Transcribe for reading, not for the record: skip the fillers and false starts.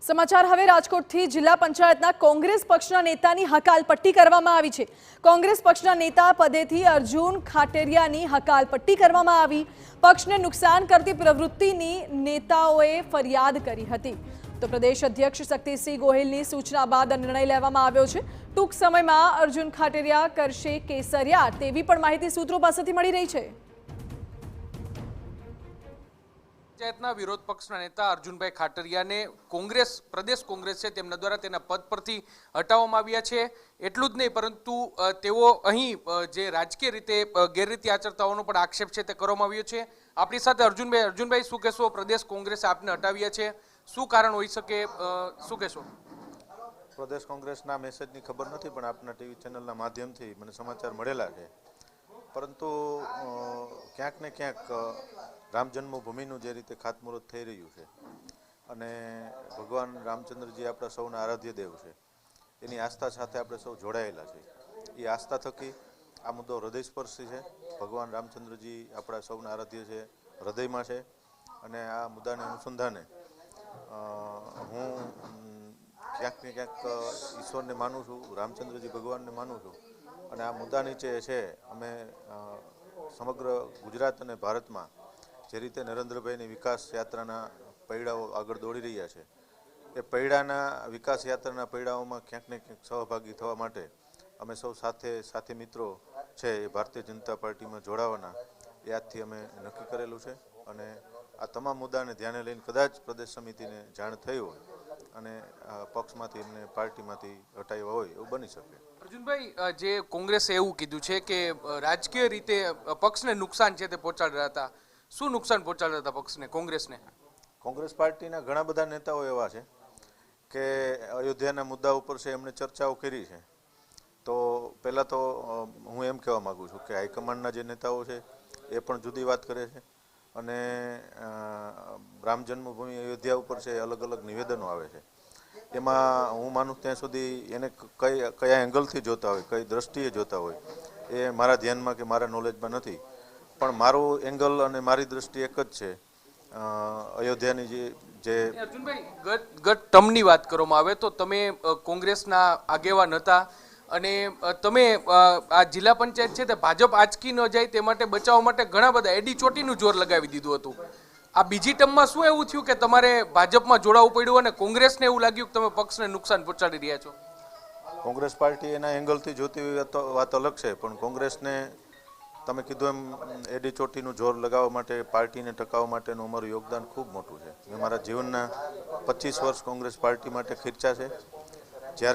સમાચાર હવે રાજકોટથી જિલ્લા પંચાયતના કોંગ્રેસ પક્ષના નેતાની હકાલપટ્ટી કરવામાં આવી છે। કોંગ્રેસ પક્ષના નેતા પદેથી અર્જુન ખાટેરિયાની હકાલપટ્ટી કરવામાં આવી। પક્ષને નુકસાન કરતી પ્રવૃત્તિની નેતાઓએ ફરિયાદ કરી હતી। તો પ્રદેશ અધ્યક્ષ શક્તિસિંહ ગોહિલની સૂચના બાદ આ નિર્ણય લેવામાં આવ્યો છે। ટૂંક સમયમાં અર્જુન ખાટેરિયા કરશે કેસરિયા તેવી પણ માહિતી સૂત્રો પાસેથી મળી રહી છે। પંચાયતના વિરોધ પક્ષના નેતા અર્જુનભાઈ ખાટરિયાને કોંગ્રેસ પ્રદેશ કોંગ્રેસ છે તેમના દ્વારા તેના પદ પરથી હટાવવામાં આવ્યા છે। એટલું જ નહીં પરંતુ તેઓ અહીં જે રાજકીય રીતે ગેરરીતિ આચરતા હોવાનો પણ આક્ષેપ છે તે કરવામાં આવ્યો છે। આપણી સાથે અર્જુનભાઈ શું કહેશો? પ્રદેશ કોંગ્રેસે આપને હટાવ્યા છે, શું કારણ હોઈ શકે, શું કહેશો? પ્રદેશ કોંગ્રેસના મેસેજની ખબર નથી, પણ આપના ટીવી ચેનલના માધ્યમથી મને સમાચાર મળેલા છે। પરંતુ ક્યાંક ને ક્યાંક રામ જન્મભૂમિનું જે રીતે ખાતમુહૂર્ત થઈ રહ્યું છે અને ભગવાન રામચંદ્રજી આપણા સૌના આરાધ્ય દેવ છે, એની આસ્થા સાથે આપણે સૌ જોડાયેલા છે। એ આસ્થા થકી આ મુદ્દો હૃદયસ્પર્શી છે। ભગવાન રામચંદ્રજી આપણા સૌના આરાધ્ય છે, હૃદયમાં છે, અને આ મુદ્દાને અનુસંધાને હું ક્યાંક ને ક્યાંક ઈશ્વરને માનું છું, રામચંદ્રજી ભગવાનને માનું છું, અને આ મુદ્દા નીચે છે અમે સમગ્ર ગુજરાત અને ભારતમાં જે રીતે નરેન્દ્રભાઈની વિકાસ યાત્રાના પૈડાઓ આગળ દોડી રહ્યા છે, એ પૈડાના વિકાસ યાત્રાના પૈડાઓમાં ક્યાંક ને ક્યાંક સહભાગી થવા માટે અમે સૌ સાથે મિત્રો છે એ ભારતીય જનતા પાર્ટીમાં જોડાવાના એ આજથી અમે નક્કી કરેલું છે। અને આ તમામ મુદ્દાને ધ્યાને લઈને કદાચ પ્રદેશ સમિતિને જાણ થઈ હોય અને પક્ષમાંથી એમને પાર્ટીમાંથી હટાવ્યા હોય એવું બની શકે। અર્જુનભાઈ, જે કોંગ્રેસે એવું કીધું છે કે રાજકીય રીતે પક્ષને નુકસાન છે તે પહોંચાડી રહ્યા હતા, શું નુકસાન પહોંચાડતા હતા પક્ષને, કોંગ્રેસને? કોંગ્રેસ પાર્ટીના ઘણા બધા નેતાઓ એવા છે કે અયોધ્યાના મુદ્દા ઉપર છે એમણે ચર્ચાઓ કરી છે। તો પહેલાં તો હું એમ કહેવા માગું છું કે હાઈકમાન્ડના જે નેતાઓ છે એ પણ જુદી વાત કરે છે, અને રામ જન્મભૂમિ અયોધ્યા ઉપર છે અલગ અલગ નિવેદનો આવે છે। એમાં હું માનું ત્યાં સુધી એને કયા એંગલથી જોતા હોય, કઈ દ્રષ્ટિએ જોતા હોય, એ મારા ધ્યાનમાં કે મારા નોલેજમાં નથી। પણ મારું એંગલ અને મારી દ્રષ્ટિ એક જ છે। અયોધ્યાની જે અર્જુનભાઈ, ગત ટર્મની વાત કરવામાં આવે તો તમે કોંગ્રેસના આગેવાન હતા અને તમે આ જિલ્લા પંચાયત છે તે ભાજપ આંચકી ન જાય તે માટે બચાવવા માટે ઘણા બધા એડી ચોટીનું જોર લગાવી દીધું હતું। આ બીજી ટર્મમાં શું એવું થયું કે તમારે ભાજપમાં જોડાવવું પડ્યું અને કોંગ્રેસને એવું લાગ્યું કે તમે પક્ષને નુકસાન પહોંચાડી રહ્યા છો? કોંગ્રેસ પાર્ટી એના એંગલથી જોતી હોય વાત અલગ છે, પણ કોંગ્રેસને તમે કીધું એમ એડી ચોટીનું જોર લગાવવા માટે, પાર્ટીને ટકાવવા માટેનું અમારું યોગદાન ખૂબ મોટું છે। મેં મારા જીવનના 25 વર્ષ કોંગ્રેસ પાર્ટી માટે ખર્ચ્યા છે। જ્યારે